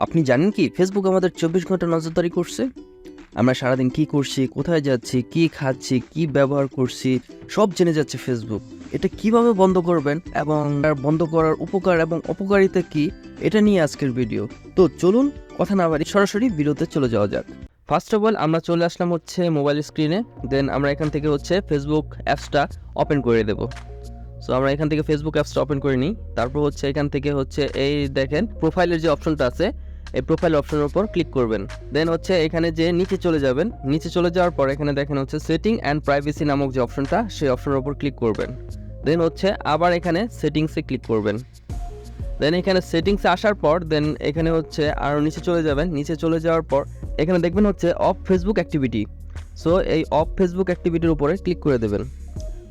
আপনি জানেন কি ফেসবুক আমাদের 24 ঘন্টা নজরদারি করছে। আমরা সারাদিন কি করছি, কোথায় যাচ্ছি, কি খাচ্ছি, কি ব্যবহার করছি সব জেনে যাচ্ছে ফেসবুক। এটা কিভাবে বন্ধ করবেন এবং বন্ধ করার উপকার এবং অপকারিতা কি, এটা নিয়ে আজকের ভিডিও। তো চলুন কথা না বাড়ি সরাসরি ভিডিওতে চলে যাওয়া যাক। ফার্স্ট অফ অল আমরা চলে আসলাম হচ্ছে মোবাইল স্ক্রিনে। দেন আমরা এখান থেকে হচ্ছে ফেসবুক অ্যাপসটা ওপেন করে দেবো। সো আমরা এখান থেকে ফেসবুক অ্যাপসটা ওপেন করে নিই। তারপর হচ্ছে এখান থেকে হচ্ছে এই দেখেন প্রোফাইলের যে অপশনটা আছে, এই প্রোফাইল অপশনের উপর ক্লিক করবেন। দেন হচ্ছে এখানে যে নিচে চলে যাবেন, নিচে চলে যাওয়ার পর এখানে দেখেন হচ্ছে সেটিং অ্যান্ড প্রাইভেসি নামক যে অপশনটা, সেই অপশনের উপর ক্লিক করবেন। দেন হচ্ছে আবার এখানে সেটিংসে ক্লিক করবেন। দেন এখানে সেটিংসে আসার পর দেন এখানে হচ্ছে আরও নিচে চলে যাবেন। নিচে চলে যাওয়ার পর এখানে দেখবেন হচ্ছে অফ ফেসবুক অ্যাক্টিভিটি। সো এই অফ ফেসবুক অ্যাক্টিভিটির উপরে ক্লিক করে দেবেন।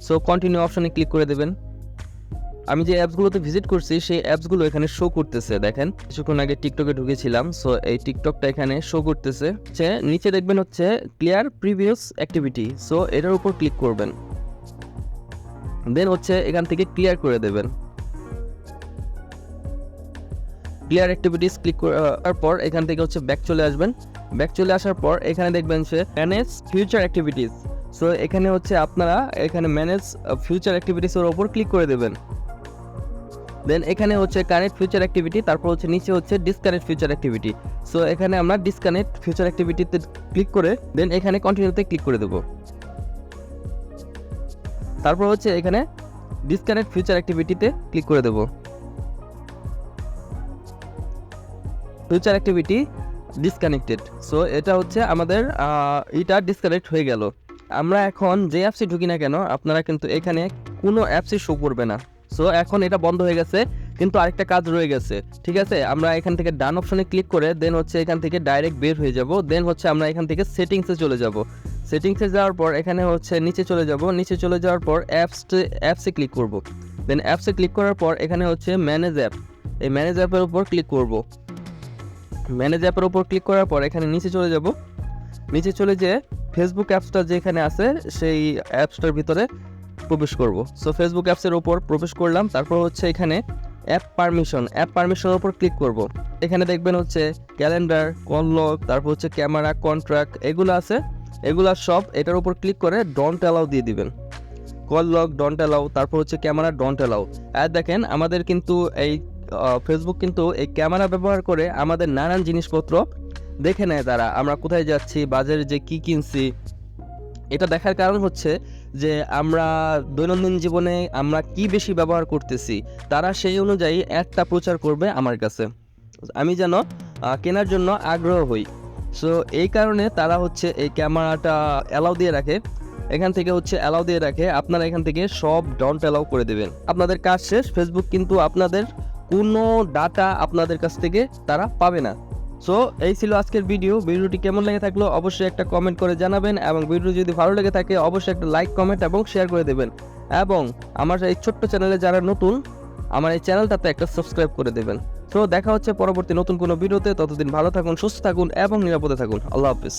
সো কন্টিনিউ অপশনে ক্লিক করে দেবেন। আমি যে অ্যাপসগুলোতে ভিজিট করছি সেই অ্যাপসগুলো এখানে শো করতেছে। দেখেন কিছুক্ষণ আগে টিকটকে ঢুকেছিলাম, সো এই টিকটকটা এখানে শো করতেছে। নিচে দেখবেন হচ্ছে ক্লিয়ার প্রিভিয়াস অ্যাক্টিভিটি, সো এটার উপর ক্লিক করবেন। দেন হচ্ছে এখান থেকে ক্লিয়ার করে দেবেন। ক্লিয়ার অ্যাক্টিভিটিস ক্লিক করার পর এখান থেকে হচ্ছে ব্যাক চলে আসবেন। ব্যাক চলে আসার পর এখানে দেখবেন সে ম্যানেজ ফিউচার অ্যাক্টিভিটিস। সো এখানে হচ্ছে আপনারা এখানে ম্যানেজ ফিউচার অ্যাক্টিভিটিসের ওপর ক্লিক করে দেবেন। দেন এখানে হচ্ছে কানেক্ট ফিউচার অ্যাক্টিভিটি, তারপর হচ্ছে নিচে হচ্ছে ডিসকানেক্ট ফিউচার অ্যাক্টিভিটি। সো এখানে আমরা ডিসকানেক্ট ফিউচার অ্যাক্টিভিটিতে ক্লিক করে দেন এখানে কন্টিনিউতে ক্লিক করে দেব। তারপর হচ্ছে এখানে ডিসকানেক্ট ফিউচার অ্যাক্টিভিটিতে ক্লিক করে দেব। Future activity disconnected. সো এটা হচ্ছে আমাদের এটা ডিসকানেক্ট হয়ে গেল। আমরা এখন যে অ্যাপসে ঢুকি না কেন আপনারা কিন্তু এখানে কোনো অ্যাপসই শো করবে না। সো এখন এটা বন্ধ হয়ে গেছে, কিন্তু আরেকটা কাজ রয়ে গেছে। ঠিক আছে, আমরা এখান থেকে ডান অপশনে ক্লিক করে দেন হচ্ছে এখান থেকে ডাইরেক্ট বের হয়ে যাব। দেন হচ্ছে আমরা এখান থেকে সেটিংসে চলে যাব। সেটিংসে যাওয়ার পর এখানে হচ্ছে নিচে চলে যাব। নিচে চলে যাওয়ার পর অ্যাপসে ক্লিক করব। দেন অ্যাপসে ক্লিক করার পর এখানে হচ্ছে ম্যানেজ অ্যাপ, এই ম্যানেজ অ্যাপের উপর ক্লিক করব। ম্যানেজ অ্যাপের উপর ক্লিক করার পর এখানে নিচে চলে যাব। নিচে চলে যেয়ে ফেসবুক অ্যাপসটা যেখানে আছে সেই অ্যাপসটার ভিতরে প্রবেশ করব। সো ফেসবুক অ্যাপসের উপর প্রবেশ করলাম। তারপর হচ্ছে এখানে অ্যাপ পারমিশনের উপর ক্লিক করব। এখানে দেখবেন হচ্ছে ক্যালেন্ডার, কল লগ, তারপর হচ্ছে ক্যামেরা, কন্ট্রাক্ট এগুলো আছে। এগুলা সব এটার উপর ক্লিক করে ডোন্ট অ্যালাউ দিয়ে দিবেন। কল লগ ডোন্ট অ্যালাউ, তারপর হচ্ছে ক্যামেরা ডোন্ট অ্যালাউ। আর দেখেন আমাদের কিন্তু এই ফেসবুক কিন্তু এই ক্যামেরা ব্যবহার করে আমাদের নানান জিনিসপত্র দেখে নেয় তারা। আমরা কোথায় যাচ্ছি, বাজারে যে কি কিনছি, এটা দেখার কারণ হচ্ছে যে আমরা দৈনন্দিন জীবনে আমরা কি বেশি ব্যবহার করতেছি, তারা সেই অনুযায়ী অ্যাডটা প্রচার করবে আমার কাছে, আমি যেন কেনার জন্য আগ্রহ হই। সো এই কারণে তারা হচ্ছে এই ক্যামেরাটা অ্যালাউ দিয়ে রাখে। এখান থেকে হচ্ছে অ্যালাউ দিয়ে রাখে, আপনারা এখান থেকে সব ডোন্ট অ্যালাউ করে দেবেন। আপনাদের কাজ শেষ। ফেসবুক কিন্তু আপনাদের কোনো ডাটা আপনাদের কাছ থেকে তারা পাবে না। সো এই ছিল আজকের ভিডিওটি কেমন লেগে থাকলো অবশ্যই একটা কমেন্ট করে জানাবেন, এবং ভিডিও যদি ভালো লেগে থাকে অবশ্যই একটা লাইক, কমেন্ট এবং শেয়ার করে দেবেন। এবং আমার এই ছোট্ট চ্যানেলে যারা নতুন, আমার এই চ্যানেলটাতে একটা সাবস্ক্রাইব করে দেবেন। তো দেখা হচ্ছে পরবর্তী নতুন কোনো ভিডিওতে। ততদিন ভালো থাকুন, সুস্থ থাকুন এবং নিরাপদে থাকুন। আল্লাহ হাফিজ।